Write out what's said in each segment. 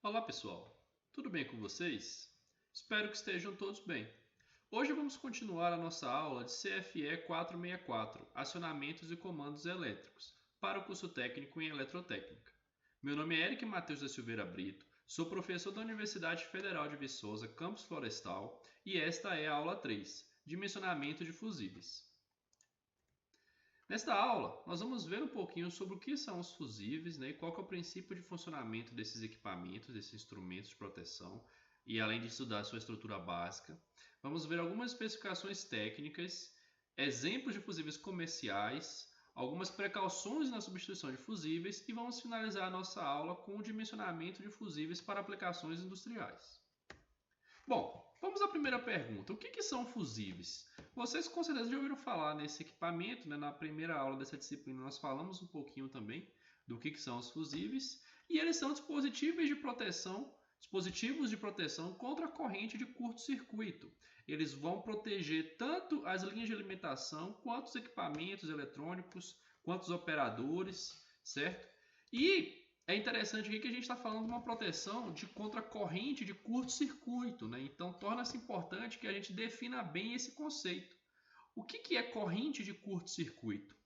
Olá pessoal, tudo bem com vocês? Espero que estejam todos bem. Hoje vamos continuar a nossa aula de CFE 464, Acionamentos e Comandos Elétricos, para o curso técnico em Eletrotécnica. Meu nome é Eric Matheus da Silveira Brito, sou professor da Universidade Federal de Viçosa, Campus Florestal, e esta é a aula 3, Dimensionamento de Fusíveis. Nesta aula, nós vamos ver um pouquinho sobre o que são os fusíveis, né, e qual que é o princípio de funcionamento desses equipamentos, desses instrumentos de proteção, e além de estudar a sua estrutura básica. Vamos ver algumas especificações técnicas, exemplos de fusíveis comerciais, algumas precauções na substituição de fusíveis e vamos finalizar a nossa aula com o dimensionamento de fusíveis para aplicações industriais. Bom, vamos à primeira pergunta. O que são fusíveis? Vocês com certeza já ouviram falar nesse equipamento, né? Na primeira aula dessa disciplina nós falamos um pouquinho também do que são os fusíveis. E eles são dispositivos de proteção contra a corrente de curto-circuito. Eles vão proteger tanto as linhas de alimentação, quanto os equipamentos eletrônicos, quanto os operadores, certo? E é interessante aqui que a gente está falando de uma proteção contra corrente de curto-circuito, né? Então torna-se importante que a gente defina bem esse conceito. O que é corrente de curto-circuito?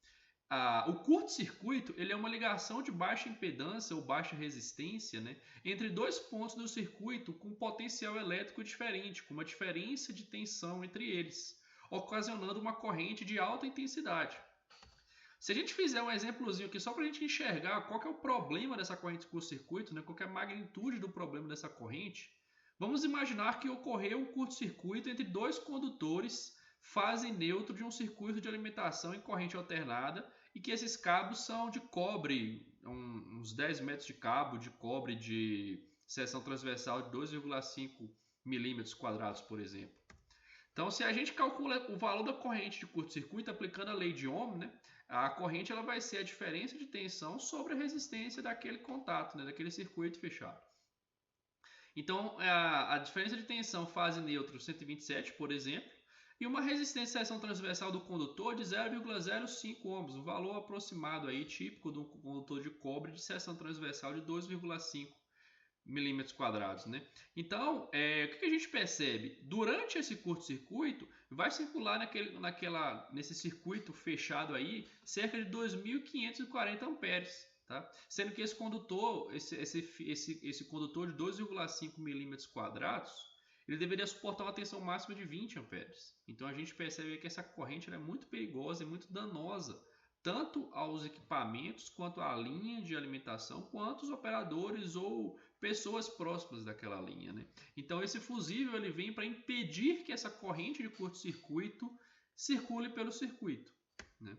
O curto-circuito ele é uma ligação de baixa impedância ou baixa resistência, né, entre dois pontos do circuito com potencial elétrico diferente, com uma diferença de tensão entre eles, ocasionando uma corrente de alta intensidade. Se a gente fizer um exemplozinho aqui só para a gente enxergar qual que é o problema dessa corrente de curto-circuito, né, qual que é a magnitude do problema dessa corrente, vamos imaginar que ocorreu um curto-circuito entre dois condutores fase neutro de um circuito de alimentação em corrente alternada e que esses cabos são de cobre, uns 10 metros de cabo de cobre de seção transversal de 2,5 milímetros quadrados, por exemplo. Então, se a gente calcula o valor da corrente de curto-circuito aplicando a lei de Ohm, né, a corrente ela vai ser a diferença de tensão sobre a resistência daquele contato, né, daquele circuito fechado. Então, a diferença de tensão fase neutro 127, por exemplo, e uma resistência de seção transversal do condutor de 0,05 ohms, um valor aproximado aí, típico do condutor de cobre de seção transversal de 2,5 milímetros quadrados, né? Então, o que a gente percebe? Durante esse curto-circuito, vai circular nesse circuito fechado aí cerca de 2.540 amperes, tá? Sendo que esse condutor, esse condutor de 2,5 milímetros quadrados, ele deveria suportar uma tensão máxima de 20 amperes. Então a gente percebe que essa corrente é muito perigosa e muito danosa, tanto aos equipamentos, quanto à linha de alimentação, quanto os operadores ou pessoas próximas daquela linha, né? Então esse fusível ele vem para impedir que essa corrente de curto-circuito circule pelo circuito, né?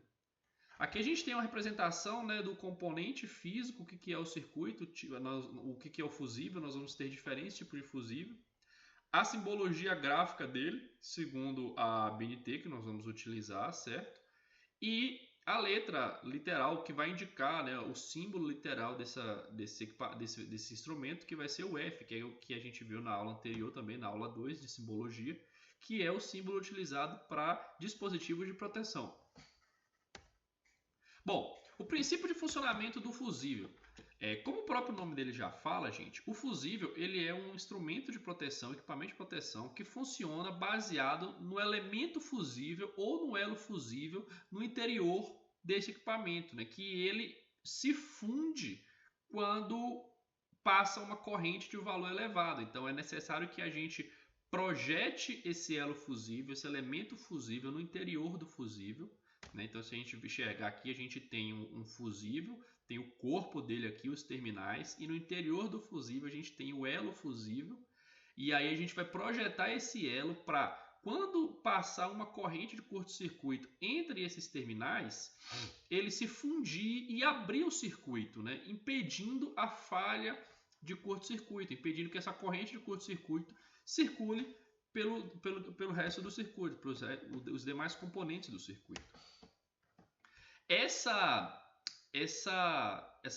Aqui a gente tem uma representação, né, do componente físico, o que é o circuito, o que é o fusível, nós vamos ter diferentes tipos de fusível. A simbologia gráfica dele, segundo a BNT, que nós vamos utilizar, certo? E a letra literal que vai indicar, né, o símbolo literal desse instrumento, que vai ser o F, que é o que a gente viu na aula anterior também, na aula 2 de simbologia, que é o símbolo utilizado para dispositivos de proteção. Bom, o princípio de funcionamento do fusível. Como o próprio nome dele já fala, gente, o fusível ele é um instrumento de proteção, equipamento de proteção que funciona baseado no elemento fusível ou no elo fusível no interior desse equipamento, né, que ele se funde quando passa uma corrente de um valor elevado. Então é necessário que a gente projete esse elo fusível, esse elemento fusível no interior do fusível, né? Então se a gente enxergar aqui, a gente tem um fusível, tem o corpo dele aqui, os terminais, e no interior do fusível a gente tem o elo fusível, e aí a gente vai projetar esse elo para quando passar uma corrente de curto-circuito entre esses terminais, ele se fundir e abrir o circuito, né? Impedindo a falha de curto-circuito, impedindo que essa corrente de curto-circuito circule pelo resto do circuito, pelos demais componentes do circuito. Essa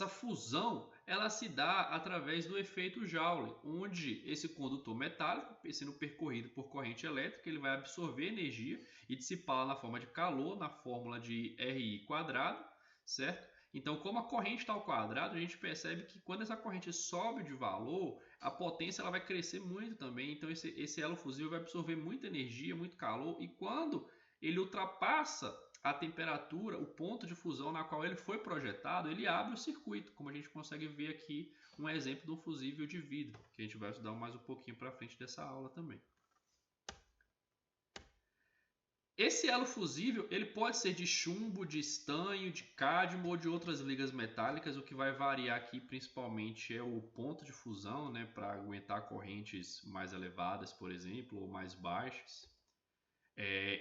fusão ela se dá através do efeito Joule, onde esse condutor metálico, sendo percorrido por corrente elétrica, ele vai absorver energia e dissipá-la na forma de calor, na fórmula de RI quadrado, certo? Então, como a corrente está ao quadrado, a gente percebe que quando essa corrente sobe de valor, a potência ela vai crescer muito também. Então, esse elo fusível vai absorver muita energia, muito calor. E quando ele ultrapassa a temperatura, o ponto de fusão na qual ele foi projetado, ele abre o circuito, como a gente consegue ver aqui um exemplo de um fusível de vidro, que a gente vai estudar mais um pouquinho para frente dessa aula também. Esse elo fusível ele pode ser de chumbo, de estanho, de cádmio ou de outras ligas metálicas. O que vai variar aqui principalmente é o ponto de fusão, né, para aguentar correntes mais elevadas, por exemplo, ou mais baixas.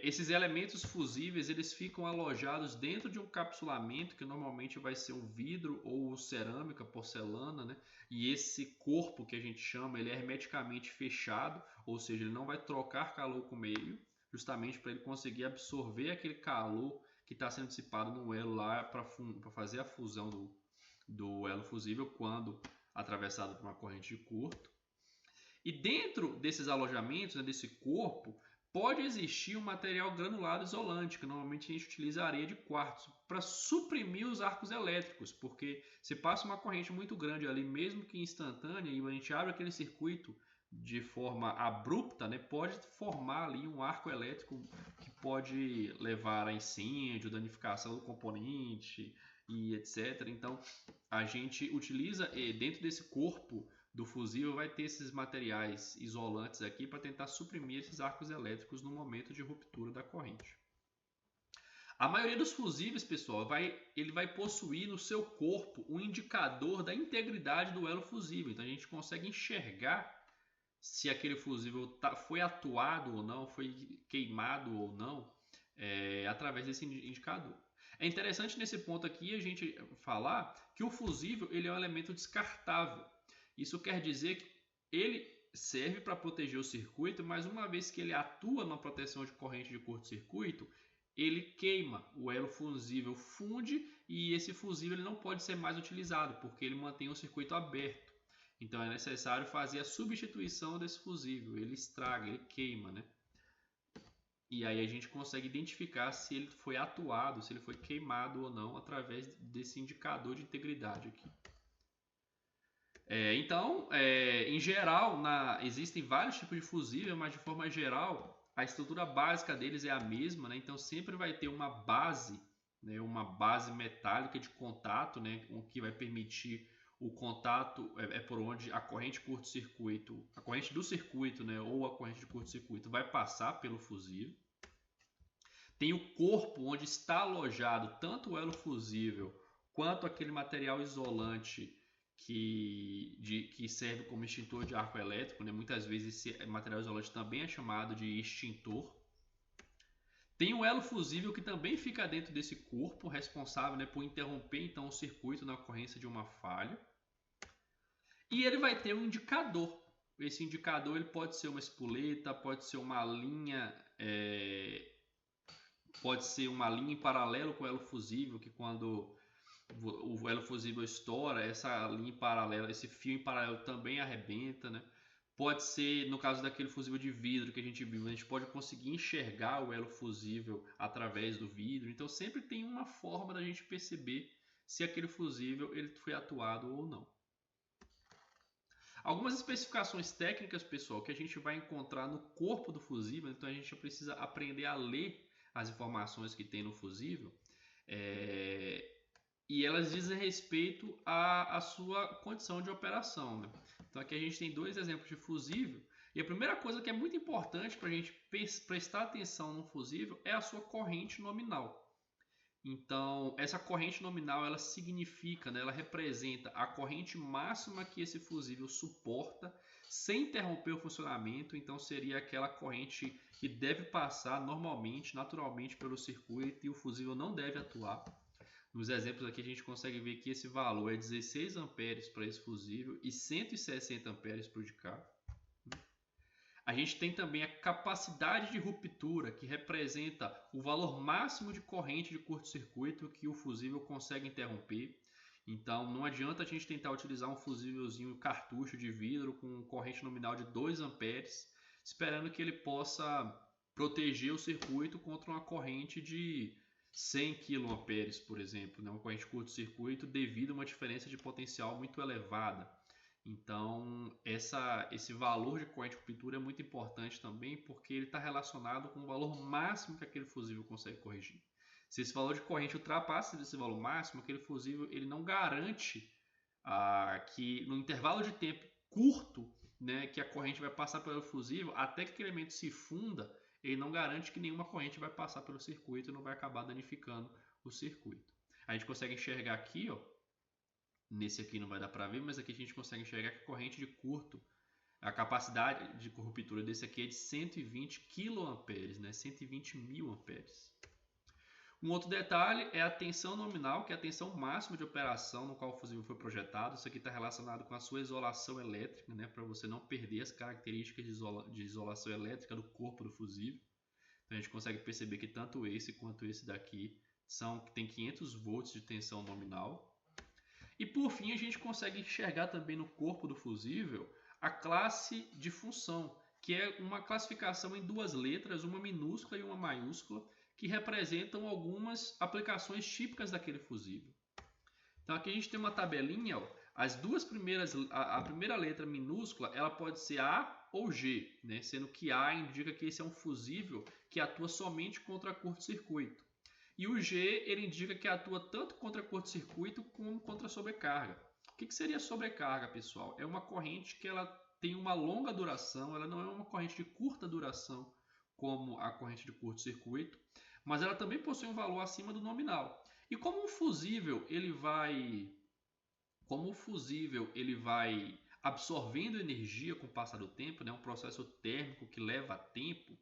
Esses elementos fusíveis eles ficam alojados dentro de um capsulamento que normalmente vai ser um vidro ou cerâmica, porcelana, né? E esse corpo que a gente chama ele é hermeticamente fechado, ou seja, ele não vai trocar calor com o meio, justamente para ele conseguir absorver aquele calor que está sendo dissipado no elo lá para fazer a fusão do elo fusível quando atravessado por uma corrente de curto. E dentro desses alojamentos, né, desse corpo, pode existir um material granulado isolante, que normalmente a gente utiliza areia de quartzo, para suprimir os arcos elétricos, porque se passa uma corrente muito grande ali, mesmo que instantânea, e a gente abre aquele circuito de forma abrupta, né, pode formar ali um arco elétrico que pode levar a incêndio, danificação do componente e etc. Então, a gente utiliza dentro desse corpo do fusível vai ter esses materiais isolantes aqui para tentar suprimir esses arcos elétricos no momento de ruptura da corrente. A maioria dos fusíveis, pessoal, ele vai possuir no seu corpo um indicador da integridade do elo fusível. Então a gente consegue enxergar se aquele fusível foi atuado ou não, foi queimado ou não, através desse indicador. É interessante nesse ponto aqui a gente falar que o fusível ele é um elemento descartável. Isso quer dizer que ele serve para proteger o circuito, mas uma vez que ele atua na proteção de corrente de curto-circuito, ele queima, o elo fusível funde e esse fusível ele não pode ser mais utilizado, porque ele mantém o circuito aberto. Então é necessário fazer a substituição desse fusível, ele estraga, ele queima, né? E aí a gente consegue identificar se ele foi atuado, se ele foi queimado ou não, através desse indicador de integridade aqui. Então, em geral, existem vários tipos de fusível, mas de forma geral, a estrutura básica deles é a mesma, né? Então sempre vai ter uma base, né? Uma base metálica de contato, né? O que vai permitir o contato por onde a corrente curto-circuito, a corrente do circuito, né? Ou a corrente de curto-circuito vai passar pelo fusível. Tem o corpo onde está alojado tanto o elo fusível quanto aquele material isolante que serve como extintor de arco elétrico, né? Muitas vezes esse material isolante também é chamado de extintor. Tem o elo fusível que também fica dentro desse corpo, responsável, né, por interromper então o circuito na ocorrência de uma falha. E ele vai ter um indicador. Esse indicador ele pode ser uma espoleta, pode ser uma linha, pode ser uma linha em paralelo com o elo fusível, que quando o elo fusível estoura, essa linha em paralelo, esse fio em paralelo também arrebenta, né? Pode ser, no caso daquele fusível de vidro que a gente viu, a gente pode conseguir enxergar o elo fusível através do vidro. Então sempre tem uma forma da gente perceber se aquele fusível ele foi atuado ou não. Algumas especificações técnicas, pessoal, que a gente vai encontrar no corpo do fusível, então a gente precisa aprender a ler as informações que tem no fusível. E elas dizem respeito à sua condição de operação, né? Então aqui a gente tem dois exemplos de fusível. E a primeira coisa que é muito importante para a gente prestar atenção no fusível é a sua corrente nominal. Então essa corrente nominal ela significa, né, ela representa a corrente máxima que esse fusível suporta sem interromper o funcionamento. Então seria aquela corrente que deve passar normalmente, naturalmente pelo circuito e o fusível não deve atuar. Nos exemplos aqui a gente consegue ver que esse valor é 16 amperes para esse fusível e 160 amperes para o de cá. A gente tem também a capacidade de ruptura, que representa o valor máximo de corrente de curto-circuito que o fusível consegue interromper. Então não adianta a gente tentar utilizar um fusívelzinho cartucho de vidro com corrente nominal de 2 amperes, esperando que ele possa proteger o circuito contra uma corrente de 100 kA, por exemplo, né? Uma corrente de curto-circuito devido a uma diferença de potencial muito elevada. Então, esse valor de corrente de ruptura é muito importante também, porque ele está relacionado com o valor máximo que aquele fusível consegue corrigir. Se esse valor de corrente ultrapassa esse valor máximo, aquele fusível ele não garante que no intervalo de tempo curto, né, que a corrente vai passar pelo fusível, até que aquele elemento se funda, ele não garante que nenhuma corrente vai passar pelo circuito e não vai acabar danificando o circuito. A gente consegue enxergar aqui, ó, nesse aqui não vai dar para ver, mas aqui a gente consegue enxergar que a corrente de curto, a capacidade de ruptura desse aqui é de 120 kA, né? 120 mil amperes. Um outro detalhe é a tensão nominal, que é a tensão máxima de operação no qual o fusível foi projetado. Isso aqui está relacionado com a sua isolação elétrica, né? Para você não perder as características de isolação elétrica do corpo do fusível. Então a gente consegue perceber que tanto esse quanto esse daqui tem 500 volts de tensão nominal. E por fim, a gente consegue enxergar também no corpo do fusível a classe de função, que é uma classificação em duas letras, uma minúscula e uma maiúscula, que representam algumas aplicações típicas daquele fusível. Então aqui a gente tem uma tabelinha, ó, as duas primeiras, a primeira letra minúscula, ela pode ser A ou G, né? Sendo que A indica que esse é um fusível que atua somente contra curto-circuito. E o G, ele indica que atua tanto contra curto-circuito como contra sobrecarga. O que seria sobrecarga, pessoal? É uma corrente que ela tem uma longa duração, ela não é uma corrente de curta duração, como a corrente de curto-circuito, mas ela também possui um valor acima do nominal. E como o fusível ele vai absorvendo energia com o passar do tempo, né, um processo térmico que leva tempo,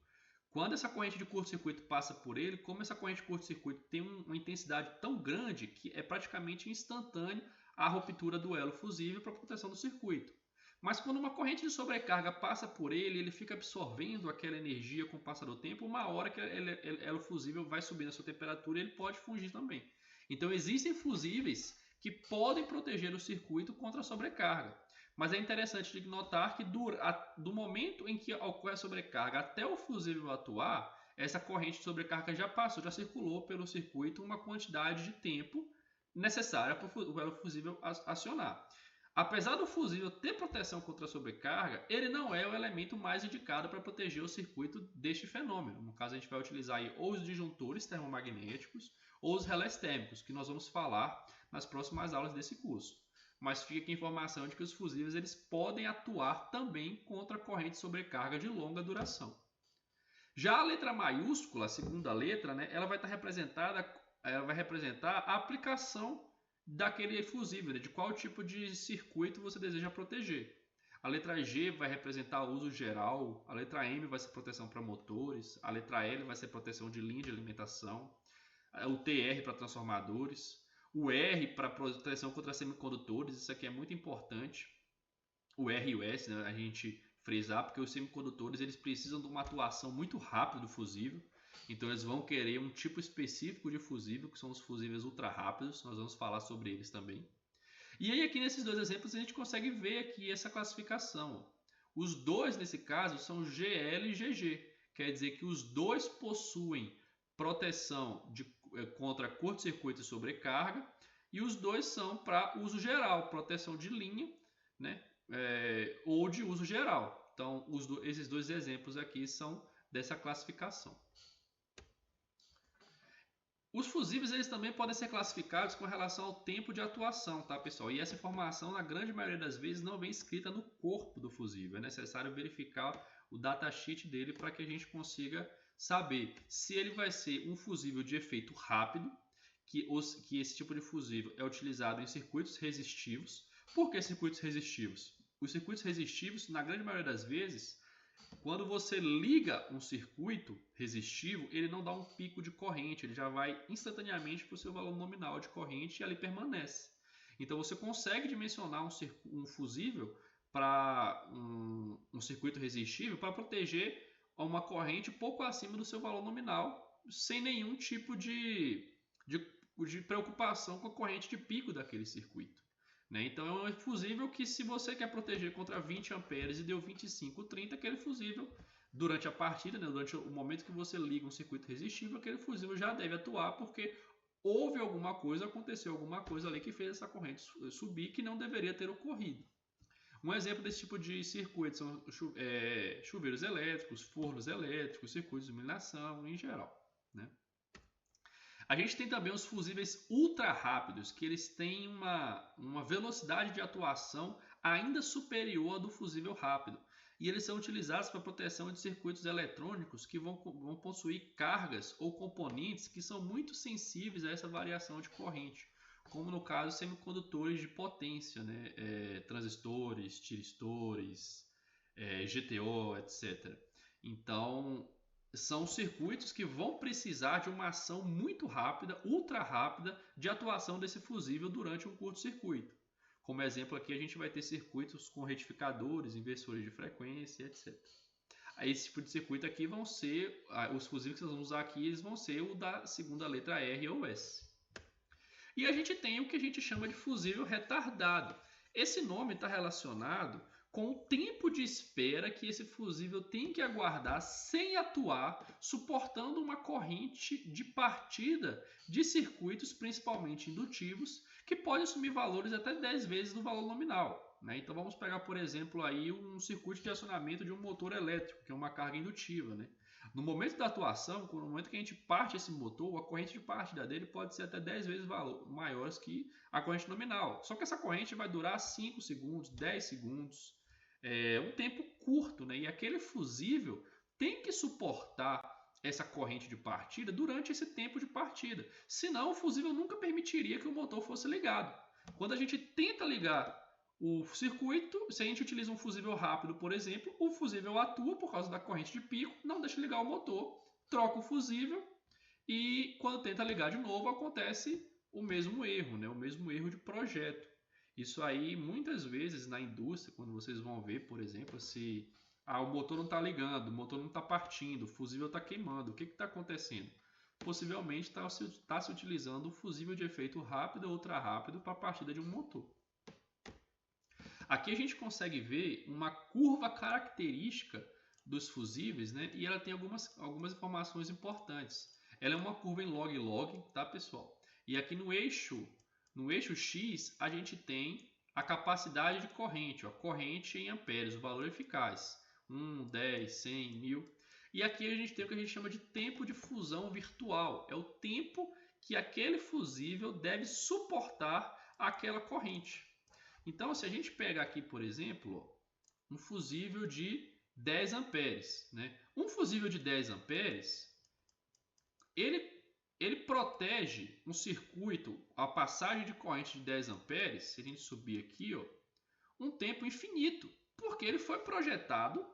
quando essa corrente de curto-circuito passa por ele, como essa corrente de curto-circuito tem uma intensidade tão grande que é praticamente instantâneo a ruptura do elo fusível para a proteção do circuito. Mas quando uma corrente de sobrecarga passa por ele, ele fica absorvendo aquela energia com o passar do tempo, uma hora que o elo fusível vai subindo a sua temperatura, ele pode fungir também. Então existem fusíveis que podem proteger o circuito contra a sobrecarga. Mas é interessante notar que do momento em que ocorre a sobrecarga até o fusível atuar, essa corrente de sobrecarga já passou, já circulou pelo circuito uma quantidade de tempo necessária para o elo fusível acionar. Apesar do fusível ter proteção contra a sobrecarga, ele não é o elemento mais indicado para proteger o circuito deste fenômeno. No caso, a gente vai utilizar aí ou os disjuntores termomagnéticos ou os relés térmicos, que nós vamos falar nas próximas aulas desse curso. Mas fica aqui a informação de que os fusíveis eles podem atuar também contra a corrente de sobrecarga de longa duração. Já a letra maiúscula, a segunda letra, né, ela vai representar a aplicação daquele fusível, né, de qual tipo de circuito você deseja proteger. A letra G vai representar o uso geral, a letra M vai ser proteção para motores, a letra L vai ser proteção de linha de alimentação, o TR para transformadores, o R para proteção contra semicondutores, isso aqui é muito importante. O R e o S, né, a gente frisar, porque os semicondutores eles precisam de uma atuação muito rápida do fusível, então eles vão querer um tipo específico de fusível, que são os fusíveis ultra rápidos, nós vamos falar sobre eles também. E aí aqui nesses dois exemplos a gente consegue ver aqui essa classificação. Os dois nesse caso são GL e GG, quer dizer que os dois possuem proteção contra curto-circuito e sobrecarga, e os dois são para uso geral, proteção de linha, né, ou de uso geral. Então, esses dois exemplos aqui são dessa classificação. Os fusíveis eles também podem ser classificados com relação ao tempo de atuação, tá, pessoal? E essa informação, na grande maioria das vezes, não vem escrita no corpo do fusível. É necessário verificar o datasheet dele para que a gente consiga saber se ele vai ser um fusível de efeito rápido, que esse tipo de fusível é utilizado em circuitos resistivos. Por que circuitos resistivos? Os circuitos resistivos, na grande maioria das vezes, quando você liga um circuito resistivo, ele não dá um pico de corrente, ele já vai instantaneamente para o seu valor nominal de corrente e ali permanece. Então você consegue dimensionar um fusível para um circuito resistível para proteger uma corrente pouco acima do seu valor nominal, sem nenhum tipo de preocupação com a corrente de pico daquele circuito. Então é um fusível que, se você quer proteger contra 20 amperes e deu 25, 30, aquele fusível durante a partida, né, durante o momento que você liga um circuito resistível, aquele fusível já deve atuar porque houve alguma coisa, aconteceu alguma coisa ali que fez essa corrente subir que não deveria ter ocorrido. Um exemplo desse tipo de circuito são chuveiros elétricos, fornos elétricos, circuitos de iluminação em geral, né? A gente tem também os fusíveis ultra rápidos, que eles têm uma velocidade de atuação ainda superior à do fusível rápido. E eles são utilizados para proteção de circuitos eletrônicos que vão possuir cargas ou componentes que são muito sensíveis a essa variação de corrente, como no caso semicondutores de potência, né? Transistores, tiristores, GTO, etc. Então, são circuitos que vão precisar de uma ação muito rápida, ultra rápida, de atuação desse fusível durante um curto-circuito. Como exemplo aqui a gente vai ter circuitos com retificadores, inversores de frequência, etc. Esse tipo de circuito aqui vão ser, os fusíveis que nós vamos usar aqui, eles vão ser o da segunda letra R ou S. E a gente tem o que a gente chama de fusível retardado. Esse nome está relacionado com o tempo de espera que esse fusível tem que aguardar sem atuar, suportando uma corrente de partida de circuitos, principalmente indutivos, que pode assumir valores até 10 vezes do valor nominal, né? Então vamos pegar, por exemplo, aí um circuito de acionamento de um motor elétrico, que é uma carga indutiva, né? No momento da atuação, no momento que a gente parte esse motor, a corrente de partida dele pode ser até 10 vezes maiores que a corrente nominal. Só que essa corrente vai durar 5 segundos, 10 segundos, um tempo curto, né? E aquele fusível tem que suportar essa corrente de partida durante esse tempo de partida. Senão, o fusível nunca permitiria que o motor fosse ligado. Quando a gente tenta ligar o circuito, se a gente utiliza um fusível rápido, por exemplo, o fusível atua por causa da corrente de pico, não deixa ligar o motor, troca o fusível e quando tenta ligar de novo acontece o mesmo erro, né? O mesmo erro de projeto. Isso aí, muitas vezes na indústria, quando vocês vão ver, por exemplo, se o motor não está ligando, o motor não está partindo, o fusível está queimando, o que está acontecendo? Possivelmente está se utilizando o fusível de efeito rápido ou ultra rápido para a partida de um motor. Aqui a gente consegue ver uma curva característica dos fusíveis, né? E ela tem algumas informações importantes. Ela é uma curva em log-log, tá, pessoal? E aqui no eixo X, a gente tem a capacidade de corrente, ó, corrente em amperes, o valor eficaz. 1, 10, 100, 1000. E aqui a gente tem o que a gente chama de tempo de fusão virtual. É o tempo que aquele fusível deve suportar aquela corrente. Então, se a gente pega aqui, por exemplo, um fusível de 10 amperes, né? Um fusível de 10 amperes, ele protege um circuito, a passagem de corrente de 10 amperes, se a gente subir aqui, ó, um tempo infinito, porque ele foi projetado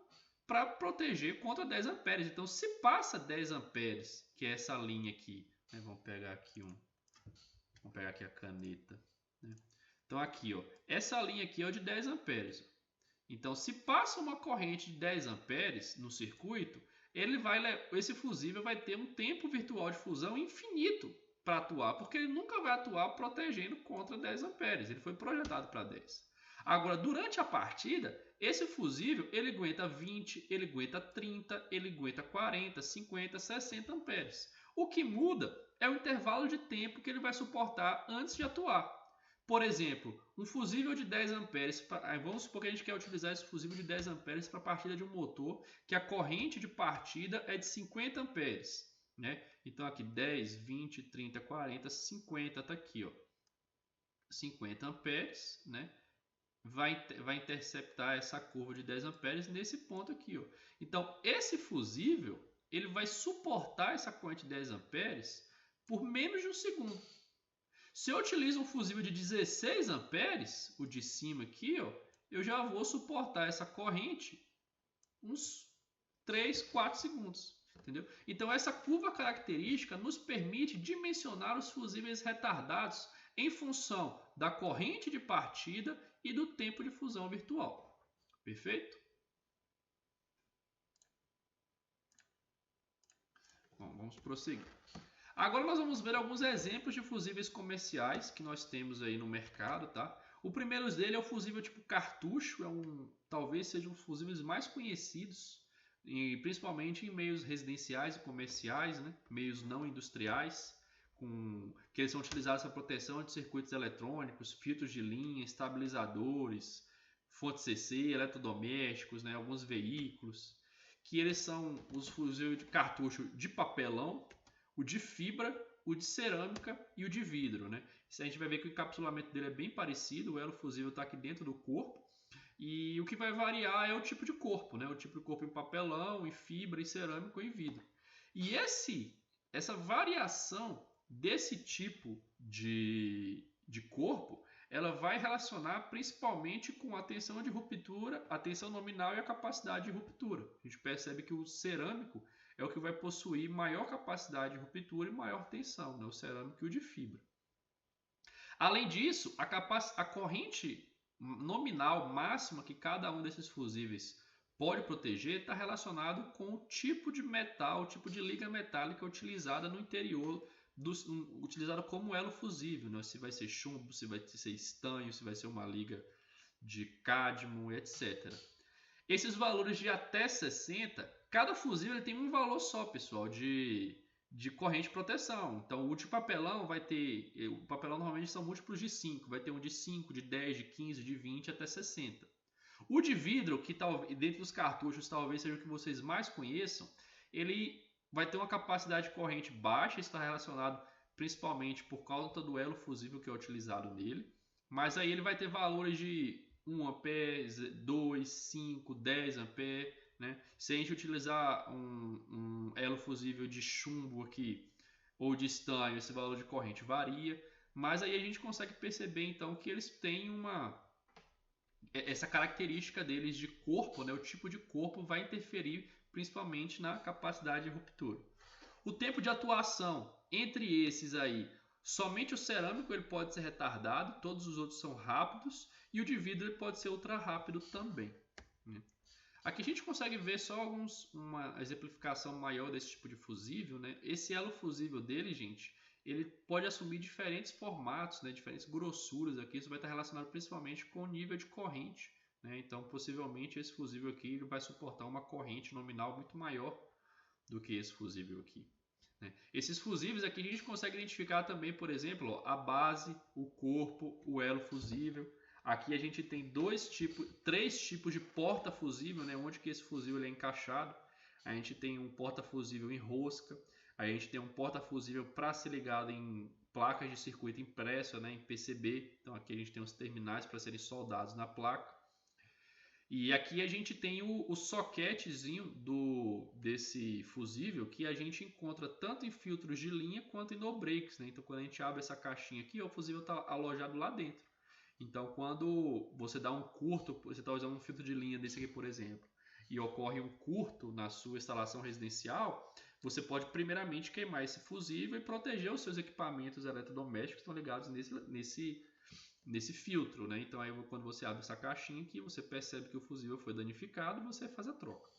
para proteger contra 10 amperes. Então, se passa 10 amperes, que é essa linha aqui, né? Vamos pegar aqui a caneta, né? Então aqui, ó, essa linha aqui é o de 10 amperes. Então, se passa uma corrente de 10 amperes no circuito, esse fusível vai ter um tempo virtual de fusão infinito para atuar, porque ele nunca vai atuar protegendo contra 10 amperes. Ele foi projetado para 10. Agora, durante a partida, esse fusível ele aguenta 20, ele aguenta 30, ele aguenta 40, 50, 60 amperes. O que muda é o intervalo de tempo que ele vai suportar antes de atuar. Por exemplo, um fusível de 10 amperes, vamos supor que a gente quer utilizar esse fusível de 10 amperes para a partida de um motor que a corrente de partida é de 50 amperes, né? Então aqui 10, 20, 30, 40, 50, tá aqui, ó. 50 amperes, né? Vai interceptar essa curva de 10 amperes nesse ponto aqui, ó. Então esse fusível ele vai suportar essa corrente de 10 amperes por menos de um segundo. Se eu utilizo um fusível de 16 amperes, o de cima aqui, ó, eu já vou suportar essa corrente uns 3, 4 segundos. Entendeu? Então essa curva característica nos permite dimensionar os fusíveis retardados em função da corrente de partida e do tempo de fusão virtual. Perfeito? Bom, vamos prosseguir. Agora nós vamos ver alguns exemplos de fusíveis comerciais que nós temos aí no mercado, tá? O primeiro dele é o fusível tipo cartucho, talvez seja um dos fusíveis mais conhecidos principalmente em meios residenciais e comerciais, né? Meios não industriais, que eles são utilizados para proteção de circuitos eletrônicos, filtros de linha, estabilizadores, fontes CC, eletrodomésticos, né? Alguns veículos, que eles são os fuzis de cartucho de papelão, o de fibra, o de cerâmica e o de vidro, né? Isso a gente vai ver que o encapsulamento dele é bem parecido, o elo fusível está aqui dentro do corpo, e o que vai variar é o tipo de corpo, né? O tipo de corpo em papelão, em fibra, em cerâmica ou em vidro. E essa variação desse tipo de corpo, ela vai relacionar principalmente com a tensão de ruptura, a tensão nominal e a capacidade de ruptura. A gente percebe que o cerâmico é o que vai possuir maior capacidade de ruptura e maior tensão, né? O cerâmico e o de fibra. Além disso, a corrente nominal máxima que cada um desses fusíveis pode proteger está relacionado com o tipo de metal, o tipo de liga metálica utilizada no interior, utilizada como elo fusível, né? Se vai ser chumbo, se vai ser estanho, se vai ser uma liga de cádmio, etc. Esses valores de até 60, cada fusível ele tem um valor só, pessoal, de corrente de proteção. Então, o de papelão vai ter... O papelão normalmente são múltiplos de 5. Vai ter um de 5, de 10, de 15, de 20 até 60. O de vidro, que dentro dos cartuchos talvez seja o que vocês mais conheçam, ele vai ter uma capacidade de corrente baixa. Isso está relacionado principalmente por causa do elo fusível que é utilizado nele. Mas aí ele vai ter valores de 1 ampere, 2, 5, 10 ampere. Né? Se a gente utilizar um elo fusível de chumbo aqui ou de estanho, esse valor de corrente varia, mas aí a gente consegue perceber então que eles têm essa característica deles de corpo, né? O tipo de corpo vai interferir principalmente na capacidade de ruptura. O tempo de atuação entre esses aí, somente o cerâmico ele pode ser retardado, todos os outros são rápidos e o de vidro ele pode ser ultra rápido também. Né? Aqui a gente consegue ver só uma exemplificação maior desse tipo de fusível, né? Esse elo fusível dele, gente, ele pode assumir diferentes formatos, né? Diferentes grossuras aqui. Isso vai estar relacionado principalmente com o nível de corrente, né? Então, possivelmente, esse fusível aqui ele vai suportar uma corrente nominal muito maior do que esse fusível aqui. Né? Esses fusíveis aqui a gente consegue identificar também, por exemplo, ó, a base, o corpo, o elo fusível. Aqui a gente tem três tipos de porta fusível, né? Onde que esse fusível é encaixado. A gente tem um porta fusível em rosca, a gente tem um porta fusível para ser ligado em placas de circuito impresso, né? Em PCB. Então aqui a gente tem os terminais para serem soldados na placa. E aqui a gente tem o soquetezinho desse fusível que a gente encontra tanto em filtros de linha quanto em no-breaks. Né? Então quando a gente abre essa caixinha aqui, ó, o fusível está alojado lá dentro. Então, quando você dá um curto, você está usando um filtro de linha desse aqui, por exemplo, e ocorre um curto na sua instalação residencial, você pode primeiramente queimar esse fusível e proteger os seus equipamentos eletrodomésticos que estão ligados nesse filtro. Né? Então, aí, quando você abre essa caixinha aqui, você percebe que o fusível foi danificado e você faz a troca.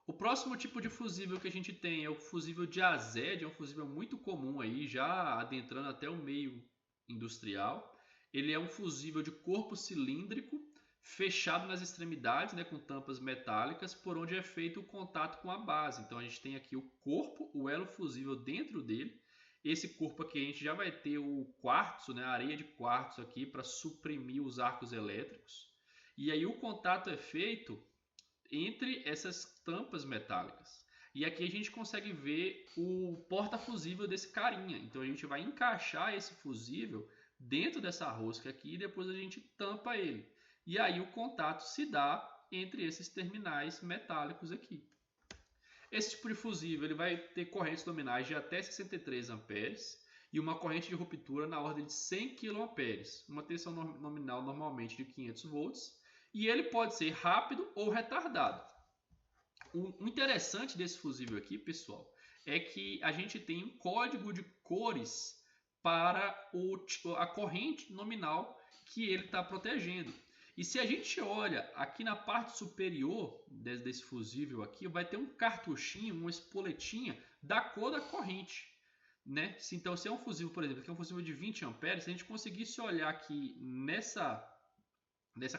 O próximo tipo de fusível que a gente tem é o fusível de azed, é um fusível muito comum aí, já adentrando até o meio industrial. Ele é um fusível de corpo cilíndrico fechado nas extremidades, né, com tampas metálicas, por onde é feito o contato com a base. Então a gente tem aqui o corpo, o elo fusível dentro dele. Esse corpo aqui a gente já vai ter o quartzo, né, a areia de quartzo aqui para suprimir os arcos elétricos. E aí o contato é feito entre essas tampas metálicas. E aqui a gente consegue ver o porta-fusível desse carinha. Então a gente vai encaixar esse fusível dentro dessa rosca aqui e depois a gente tampa ele. E aí o contato se dá entre esses terminais metálicos aqui. Esse tipo de fusível ele vai ter correntes nominais de até 63 amperes e uma corrente de ruptura na ordem de 100 kA, uma tensão nominal normalmente de 500 volts, e ele pode ser rápido ou retardado. O interessante desse fusível aqui, pessoal, é que a gente tem um código de cores para a corrente nominal que ele está protegendo. E se a gente olha aqui na parte superior desse fusível aqui, vai ter um cartuchinho, uma espoletinha da cor da corrente. Né? Então, se é um fusível, por exemplo, que é um fusível de 20 amperes, se a gente conseguisse olhar aqui nessa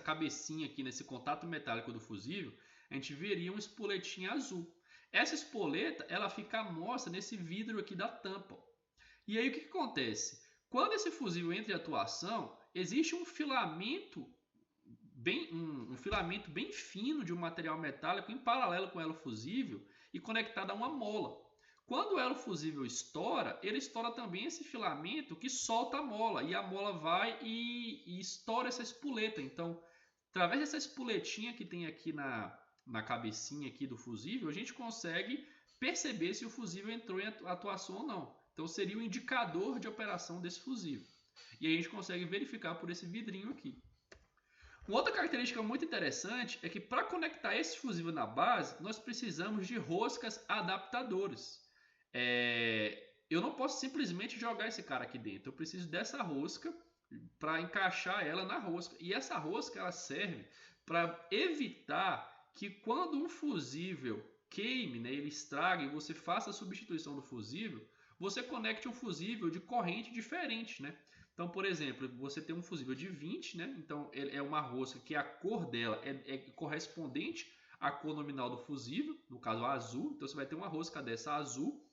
cabecinha aqui, nesse contato metálico do fusível, a gente veria uma espoletinha azul. Essa espoleta, ela fica à mostra nesse vidro aqui da tampa. E aí o que acontece? Quando esse fusível entra em atuação, existe um filamento bem fino de um material metálico em paralelo com o elo fusível e conectado a uma mola. Quando o elo fusível estoura, ele estoura também esse filamento que solta a mola, e a mola vai e estoura essa espoleta. Então, através dessa espoletinha que tem aqui na cabecinha aqui do fusível, a gente consegue perceber se o fusível entrou em atuação ou não. Então, seria o indicador de operação desse fusível. E aí a gente consegue verificar por esse vidrinho aqui. Uma outra característica muito interessante é que para conectar esse fusível na base, nós precisamos de roscas adaptadoras. Eu não posso simplesmente jogar esse cara aqui dentro. Eu preciso dessa rosca para encaixar ela na rosca. E essa rosca ela serve para evitar que quando um fusível queime, né, ele estrague e você faça a substituição do fusível, você conecte um fusível de corrente diferente, né? Então, por exemplo, você tem um fusível de 20, né? Então, é uma rosca que a cor dela é correspondente à cor nominal do fusível, no caso azul. Então, você vai ter uma rosca dessa azul.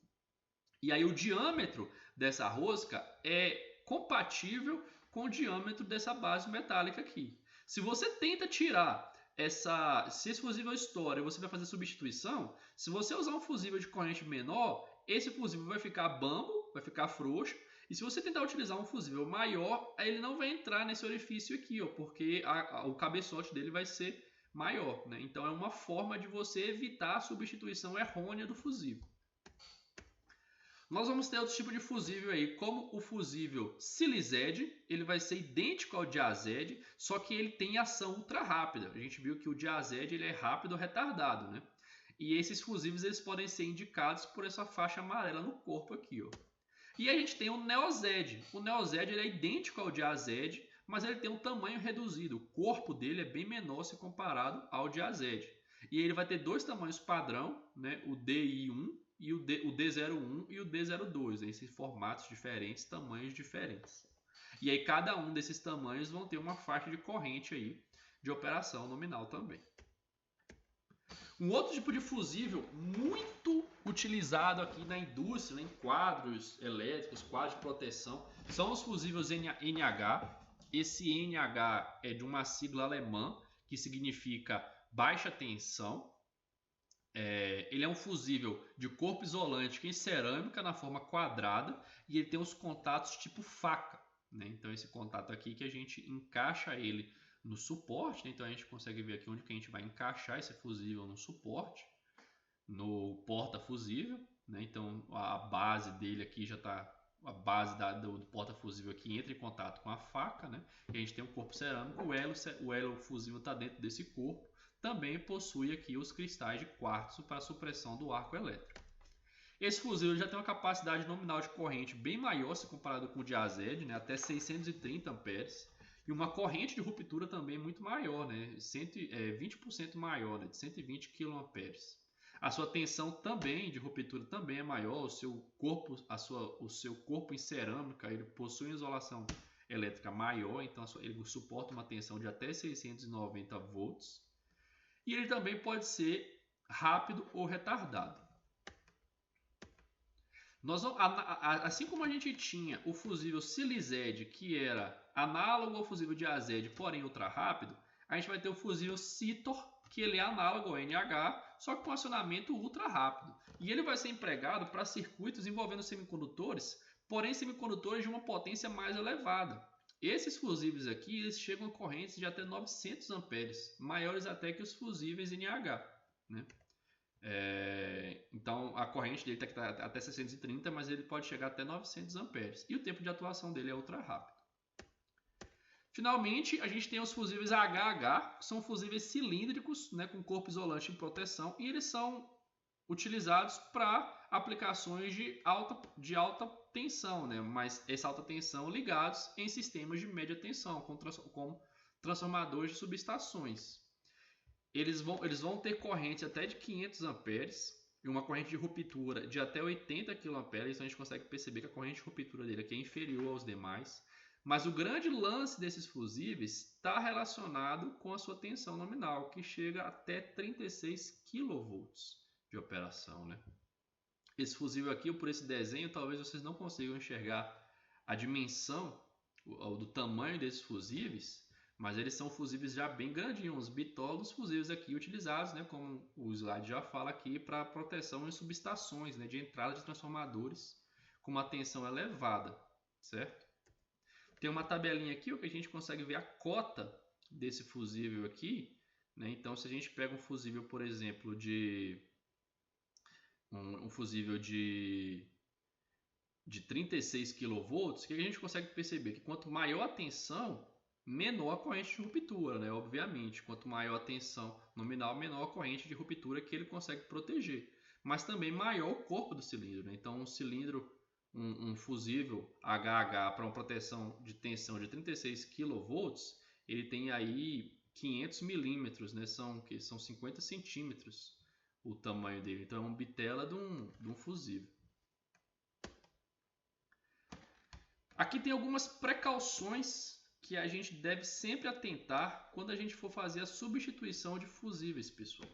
E aí, o diâmetro dessa rosca é compatível com o diâmetro dessa base metálica aqui. Se você tenta tirar se esse fusível estoura e você vai fazer substituição, se você usar um fusível de corrente menor, esse fusível vai ficar bambo, vai ficar frouxo. E se você tentar utilizar um fusível maior, ele não vai entrar nesse orifício aqui, ó, porque o cabeçote dele vai ser maior, né? Então é uma forma de você evitar a substituição errônea do fusível. Nós vamos ter outro tipo de fusível aí, como o fusível SiliZed. Ele vai ser idêntico ao Diazed, só que ele tem ação ultra rápida. A gente viu que o Diazed ele é rápido ou retardado, né? E esses fusíveis eles podem ser indicados por essa faixa amarela no corpo aqui, ó. E a gente tem o NeoZed. O NeoZed ele é idêntico ao Diazed, mas ele tem um tamanho reduzido. O corpo dele é bem menor se comparado ao Diazed. E ele vai ter dois tamanhos padrão, né? O DI1 e o D01 e o D02. Esses formatos diferentes, tamanhos diferentes. E aí cada um desses tamanhos vão ter uma faixa de corrente aí de operação nominal também. Um outro tipo de fusível muito utilizado aqui na indústria, em quadros elétricos, quadros de proteção, são os fusíveis NH. Esse NH é de uma sigla alemã que significa baixa tensão. Ele é um fusível de corpo isolante em cerâmica na forma quadrada e ele tem os contatos tipo faca, né? Então esse contato aqui que a gente encaixa ele no suporte, né? Então a gente consegue ver aqui onde que a gente vai encaixar esse fusível no suporte, no porta-fusível, né? Então a base dele aqui já está, a base do porta-fusível aqui entra em contato com a faca, né? E a gente tem um corpo cerâmico, o elo fusível está dentro desse corpo, também possui aqui os cristais de quartzo para supressão do arco elétrico. Esse fusível já tem uma capacidade nominal de corrente bem maior se comparado com o Diazed, né? Até 630 amperes. E uma corrente de ruptura também muito maior, né? 20% maior, né? De 120 kA. A sua tensão também de ruptura também é maior. O seu corpo em cerâmica ele possui uma isolação elétrica maior, então ele suporta uma tensão de até 690 volts. E ele também pode ser rápido ou retardado. Assim como a gente tinha o fusível SiliZed, que era análogo ao fusível Diazed, porém ultra rápido, a gente vai ter o fusível Citor, que ele é análogo ao NH, só que com acionamento ultra rápido. E ele vai ser empregado para circuitos envolvendo semicondutores, porém semicondutores de uma potência mais elevada. Esses fusíveis aqui eles chegam a correntes de até 900 amperes, maiores até que os fusíveis NH, né? Então a corrente dele está até 630, mas ele pode chegar até 900 amperes. E o tempo de atuação dele é ultra rápido. Finalmente, a gente tem os fusíveis HH, que são fusíveis cilíndricos, né, com corpo isolante em proteção, e eles são utilizados para aplicações de alta tensão, né, mas essa alta tensão ligados em sistemas de média tensão, como transformadores de subestações. Eles vão ter corrente até de 500 amperes e uma corrente de ruptura de até 80 kA. Então a gente consegue perceber que a corrente de ruptura dele aqui é inferior aos demais. Mas o grande lance desses fusíveis está relacionado com a sua tensão nominal, que chega até 36 kV de operação, né? Esse fusível aqui, por esse desenho, talvez vocês não consigam enxergar a dimensão do tamanho desses fusíveis, mas eles são fusíveis já bem grandinhos, os bitolos fusíveis aqui utilizados, né, como o slide já fala aqui, para proteção em subestações, né, de entrada de transformadores com uma tensão elevada, certo? Tem uma tabelinha aqui que a gente consegue ver a cota desse fusível aqui, né? Então, se a gente pega um fusível, por exemplo, de um fusível de 36 kV, o que a gente consegue perceber? Que quanto maior a tensão, menor a corrente de ruptura, né? Obviamente, quanto maior a tensão nominal, menor a corrente de ruptura que ele consegue proteger. Mas também maior o corpo do cilindro, né? Então, um cilindro, um fusível HH para uma proteção de tensão de 36 kV, ele tem aí 500 milímetros, né? São 50 centímetros o tamanho dele. Então, é uma bitela de um fusível. Aqui tem algumas precauções que a gente deve sempre atentar quando a gente for fazer a substituição de fusíveis, pessoal.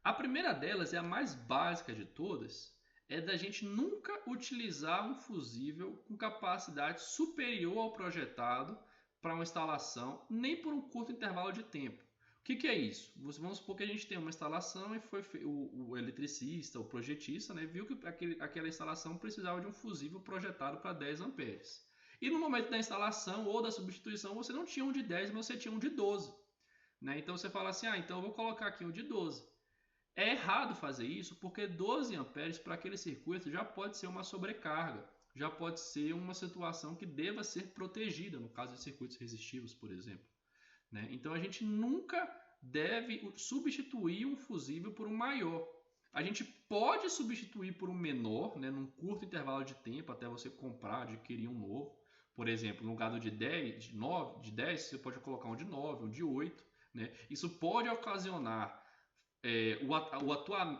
A primeira delas, é a mais básica de todas, é da gente nunca utilizar um fusível com capacidade superior ao projetado para uma instalação, nem por um curto intervalo de tempo. O que é isso? Vamos supor que a gente tem uma instalação e foi o eletricista, o projetista, né, viu que aquela instalação precisava de um fusível projetado para 10 amperes. E no momento da instalação ou da substituição, você não tinha um de 10, mas você tinha um de 12. Né? Então você fala assim, então eu vou colocar aqui um de 12. É errado fazer isso porque 12 amperes para aquele circuito já pode ser uma sobrecarga, já pode ser uma situação que deva ser protegida, no caso de circuitos resistivos, por exemplo. Né? Então a gente nunca deve substituir um fusível por um maior. A gente pode substituir por um menor, né, num curto intervalo de tempo, até você comprar, adquirir um novo. Por exemplo, no lugar de 10, de 10, você pode colocar um de 9, um de 8. Né? Isso pode ocasionar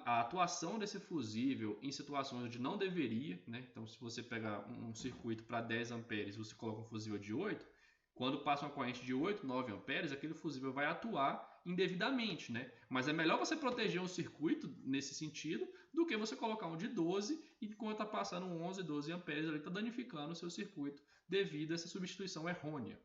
a atuação desse fusível em situações onde não deveria. Né? Então, se você pega um circuito para 10 amperes, você coloca um fusível de 8, quando passa uma corrente de 8, 9 amperes, aquele fusível vai atuar indevidamente, né? Mas é melhor você proteger um circuito nesse sentido do que você colocar um de 12 e enquanto está passando um 11, 12 amperes, ele está danificando o seu circuito devido a essa substituição errônea.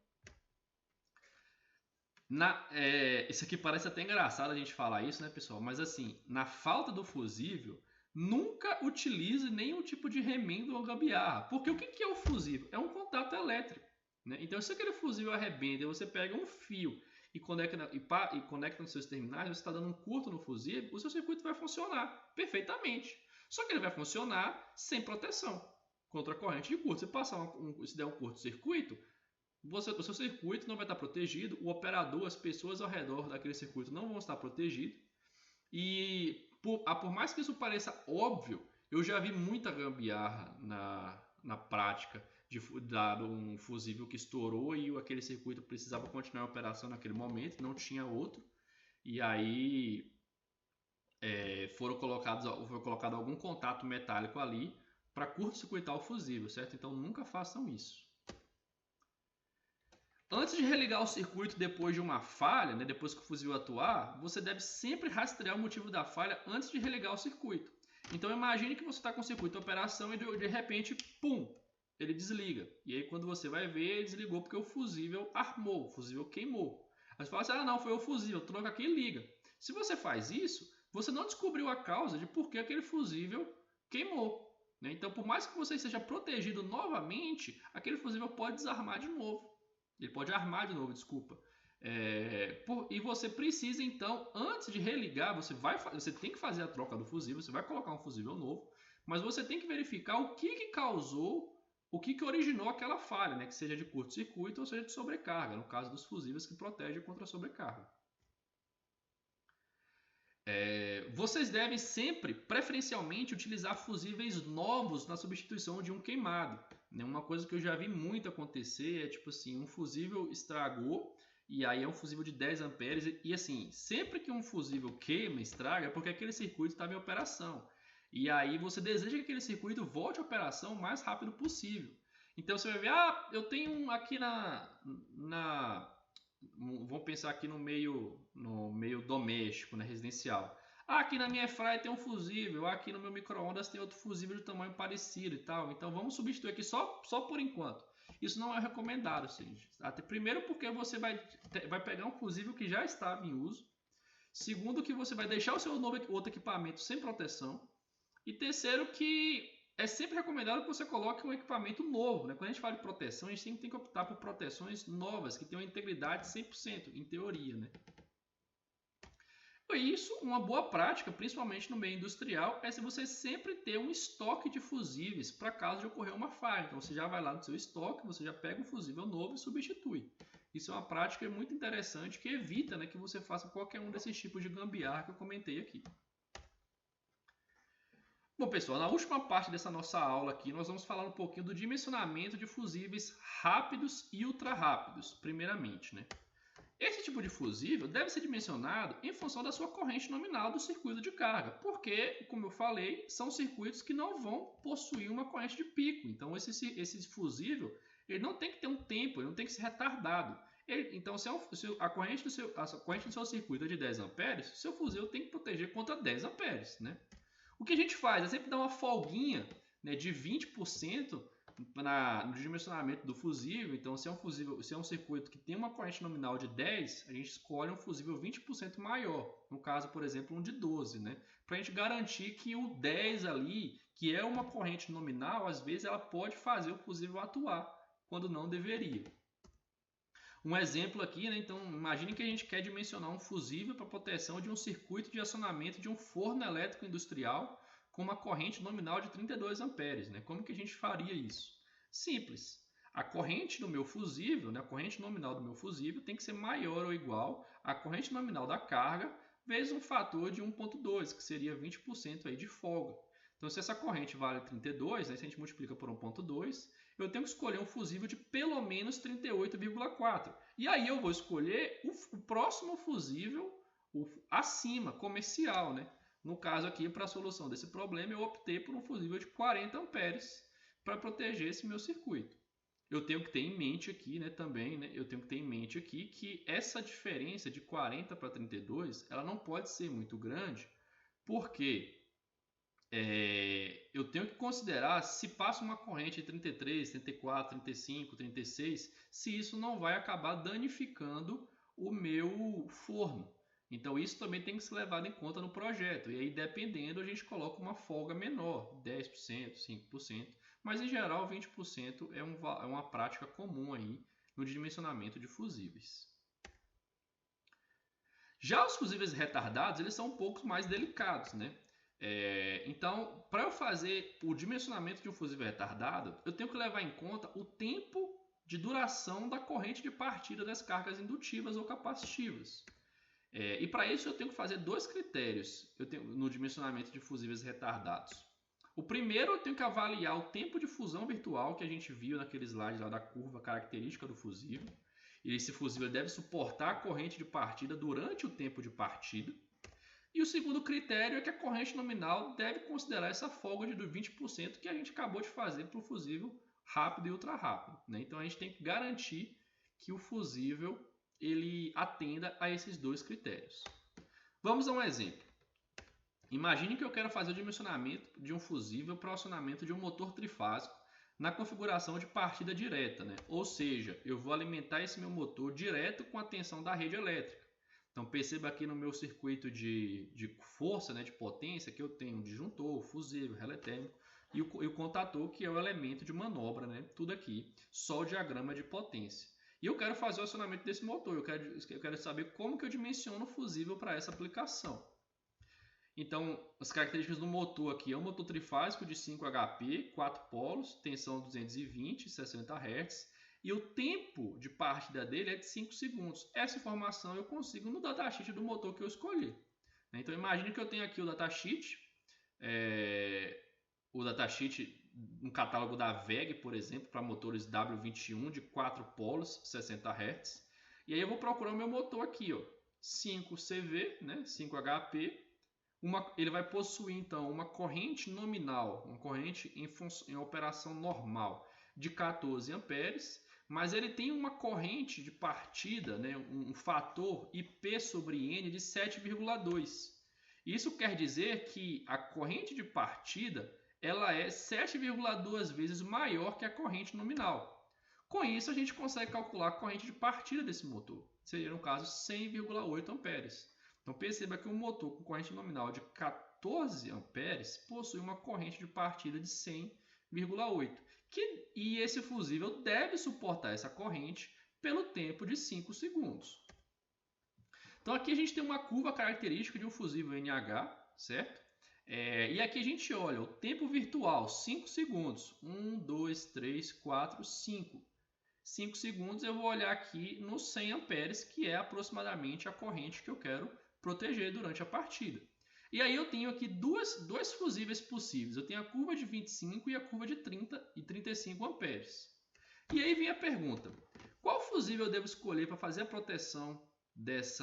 Isso aqui parece até engraçado a gente falar isso, né, pessoal? Mas assim, na falta do fusível, nunca utilize nenhum tipo de remendo ou gambiarra. Porque o que é o fusível? É um contato elétrico. Né? Então, se aquele fusível arrebenta e você pega um fio e conecta nos seus terminais, você está dando um curto no fusível, o seu circuito vai funcionar perfeitamente. Só que ele vai funcionar sem proteção contra a corrente de curto. Se der um curto-circuito, o seu circuito não vai estar protegido, o operador, as pessoas ao redor daquele circuito não vão estar protegidos. E por mais que isso pareça óbvio, eu já vi muita gambiarra na prática de um fusível que estourou e aquele circuito precisava continuar a operação naquele momento, não tinha outro. E aí foi colocado algum contato metálico ali para curto-circuitar o fusível, certo? Então nunca façam isso. Antes de religar o circuito depois de uma falha, né, depois que o fusível atuar, você deve sempre rastrear o motivo da falha antes de religar o circuito. Então imagine que você está com o circuito de operação e de repente, pum, ele desliga. E aí quando você vai ver, ele desligou porque o fusível armou, o fusível queimou. Aí você fala assim, não, foi o fusível, troca aqui e liga. Se você faz isso, você não descobriu a causa de por que aquele fusível queimou. Né? Então por mais que você esteja protegido novamente, aquele fusível pode desarmar de novo. Ele pode armar de novo, desculpa. E você precisa, então, antes de religar, você tem que fazer a troca do fusível, você vai colocar um fusível novo, mas você tem que verificar o que causou, o que originou aquela falha, né? Que seja de curto-circuito ou seja de sobrecarga, no caso dos fusíveis que protegem contra a sobrecarga. Vocês devem sempre, preferencialmente, utilizar fusíveis novos na substituição de um queimado. Uma coisa que eu já vi muito acontecer é tipo assim, um fusível estragou e aí é um fusível de 10 amperes e assim, sempre que um fusível queima, estraga, é porque aquele circuito estava em operação. E aí você deseja que aquele circuito volte à operação o mais rápido possível. Então você vai ver, eu tenho aqui vamos pensar aqui no meio doméstico, né, residencial. Aqui na minha airfryer tem um fusível, aqui no meu micro-ondas tem outro fusível de tamanho parecido e tal. Então vamos substituir aqui só por enquanto. Isso não é recomendado, gente. Até primeiro porque você vai pegar um fusível que já estava em uso. Segundo que você vai deixar o seu outro equipamento sem proteção. E terceiro que é sempre recomendado que você coloque um equipamento novo, né? Quando a gente fala de proteção, a gente sempre tem que optar por proteções novas, que tenham integridade 100%, em teoria, né? E isso, uma boa prática, principalmente no meio industrial, é se você sempre ter um estoque de fusíveis para caso de ocorrer uma falha. Então você já vai lá no seu estoque, você já pega um fusível novo e substitui. Isso é uma prática muito interessante que evita, né, que você faça qualquer um desses tipos de gambiarra que eu comentei aqui. Bom, pessoal, na última parte dessa nossa aula aqui, nós vamos falar um pouquinho do dimensionamento de fusíveis rápidos e ultra rápidos, primeiramente, né? Esse tipo de fusível deve ser dimensionado em função da sua corrente nominal do circuito de carga, porque, como eu falei, são circuitos que não vão possuir uma corrente de pico. Então, esse fusível ele não tem que ter um tempo, ele não tem que ser retardado. Então, se a corrente do seu circuito é de 10 amperes, seu fusível tem que proteger contra 10 amperes, né? O que a gente faz é sempre dar uma folguinha, né, de 20% no dimensionamento do fusível. Então, se é um circuito que tem uma corrente nominal de 10, a gente escolhe um fusível 20% maior. No caso, por exemplo, um de 12, né? Para a gente garantir que o 10 ali, que é uma corrente nominal, às vezes ela pode fazer o fusível atuar quando não deveria. Um exemplo aqui, né? Então, imagine que a gente quer dimensionar um fusível para proteção de um circuito de acionamento de um forno elétrico industrial com uma corrente nominal de 32 amperes, né? Como que a gente faria isso? Simples. A corrente do meu fusível, né? A corrente nominal do meu fusível tem que ser maior ou igual à corrente nominal da carga vezes um fator de 1,2, que seria 20% aí de folga. Então, se essa corrente vale 32, né? Se a gente multiplica por 1,2, eu tenho que escolher um fusível de pelo menos 38,4. E aí eu vou escolher o próximo fusível acima, comercial, né? No caso aqui, para a solução desse problema, eu optei por um fusível de 40 amperes para proteger esse meu circuito. Eu tenho que ter em mente aqui, né, também, né, eu tenho que ter em mente aqui que essa diferença de 40 para 32, ela não pode ser muito grande, porque eu tenho que considerar se passa uma corrente de 33, 34, 35, 36, se isso não vai acabar danificando o meu forno. Então isso também tem que ser levado em conta no projeto. E aí, dependendo, a gente coloca uma folga menor, 10%, 5%. Mas em geral, 20% é uma prática comum aí no dimensionamento de fusíveis. Já os fusíveis retardados, eles são um pouco mais delicados, né? Então, para eu fazer o dimensionamento de um fusível retardado, eu tenho que levar em conta o tempo de duração da corrente de partida das cargas indutivas ou capacitivas. E para isso eu tenho que fazer dois critérios no dimensionamento de fusíveis retardados. O primeiro, eu tenho que avaliar o tempo de fusão virtual que a gente viu naquele slide lá da curva característica do fusível. E esse fusível deve suportar a corrente de partida durante o tempo de partida. E o segundo critério é que a corrente nominal deve considerar essa folga de 20% que a gente acabou de fazer para o fusível rápido e ultra rápido, né? Então a gente tem que garantir que o fusível ele atenda a esses dois critérios. Vamos a um exemplo. Imagine que eu quero fazer o dimensionamento de um fusível para o acionamento de um motor trifásico na configuração de partida direta, né? Ou seja, eu vou alimentar esse meu motor direto com a tensão da rede elétrica. Então perceba aqui no meu circuito de força, né, de potência, que eu tenho um disjuntor, fusível, relé térmico e o contator, que é o elemento de manobra, né? Tudo aqui, só o diagrama de potência. E eu quero fazer o acionamento desse motor, eu quero saber como que eu dimensiono o fusível para essa aplicação. Então, as características do motor aqui é um motor trifásico de 5 HP, 4 polos, tensão 220, 60 Hz, e o tempo de partida dele é de 5 segundos. Essa informação eu consigo no datasheet do motor que eu escolhi. Então, imagine que eu tenho aqui o datasheet, um catálogo da WEG, por exemplo, para motores W21 de 4 polos, 60 Hz. E aí eu vou procurar o meu motor aqui, ó, 5 CV, né, 5 HP. Ele vai possuir, então, uma corrente nominal, uma corrente em operação normal de 14 amperes, mas ele tem uma corrente de partida, né, um fator IP sobre N de 7,2. Isso quer dizer que a corrente de partida ela é 7,2 vezes maior que a corrente nominal. Com isso, a gente consegue calcular a corrente de partida desse motor. Seria, no caso, 100,8 amperes. Então, perceba que um motor com corrente nominal de 14 amperes possui uma corrente de partida de 100,8. E esse fusível deve suportar essa corrente pelo tempo de 5 segundos. Então, aqui a gente tem uma curva característica de um fusível NH, certo? E aqui a gente olha o tempo virtual, 5 segundos. 1, 2, 3, 4, 5. 5 segundos eu vou olhar aqui nos 100 amperes, que é aproximadamente a corrente que eu quero proteger durante a partida. E aí eu tenho aqui dois fusíveis possíveis. Eu tenho a curva de 25 e a curva de 30 e 35 amperes. E aí vem a pergunta: qual fusível eu devo escolher para fazer a proteção desse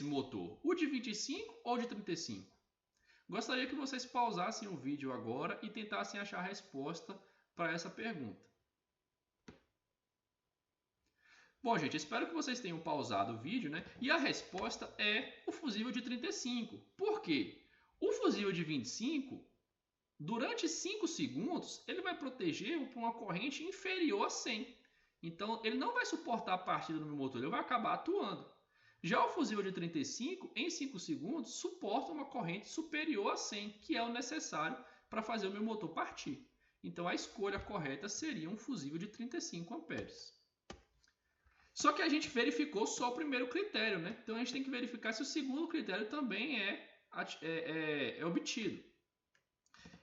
motor? O de 25 ou o de 35? Gostaria que vocês pausassem o vídeo agora e tentassem achar a resposta para essa pergunta. Bom, gente, espero que vocês tenham pausado o vídeo, né? E a resposta é o fusível de 35. Por quê? O fusível de 25, durante 5 segundos, ele vai proteger por uma corrente inferior a 100. Então, ele não vai suportar a partida do meu motor, ele vai acabar atuando. Já o fusível de 35, em 5 segundos, suporta uma corrente superior a 100, que é o necessário para fazer o meu motor partir. Então, a escolha correta seria um fusível de 35 amperes. Só que a gente verificou só o primeiro critério, né? Então a gente tem que verificar se o segundo critério também é obtido.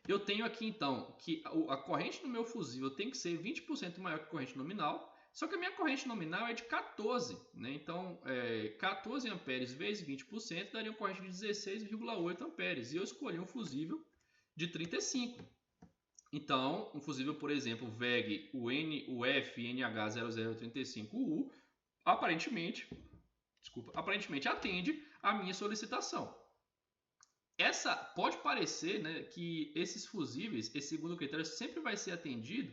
Eu tenho aqui então que a corrente no meu fusível tem que ser 20% maior que a corrente nominal, só que a minha corrente nominal é de 14, né? Então 14 amperes vezes 20% daria uma corrente de 16,8 amperes. E eu escolhi um fusível de 35. Então, um fusível, por exemplo, VEG UF-NH0035U, aparentemente atende a minha solicitação. Pode parecer, né, que esses fusíveis, esse segundo critério, sempre vai ser atendido,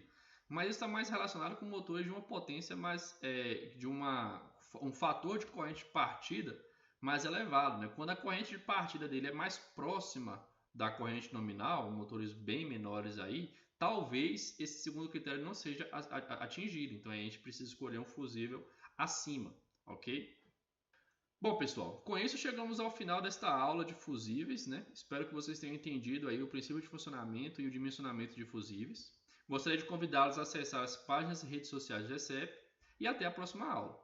mas está mais relacionado com motores de uma potência mais, um fator de corrente de partida mais elevado, né? Quando a corrente de partida dele é mais próxima da corrente nominal, motores bem menores aí, talvez esse segundo critério não seja atingido. Então a gente precisa escolher um fusível acima, ok? Bom, pessoal, com isso chegamos ao final desta aula de fusíveis, né? Espero que vocês tenham entendido aí o princípio de funcionamento e o dimensionamento de fusíveis. Gostaria de convidá-los a acessar as páginas e redes sociais do GCEP e até a próxima aula.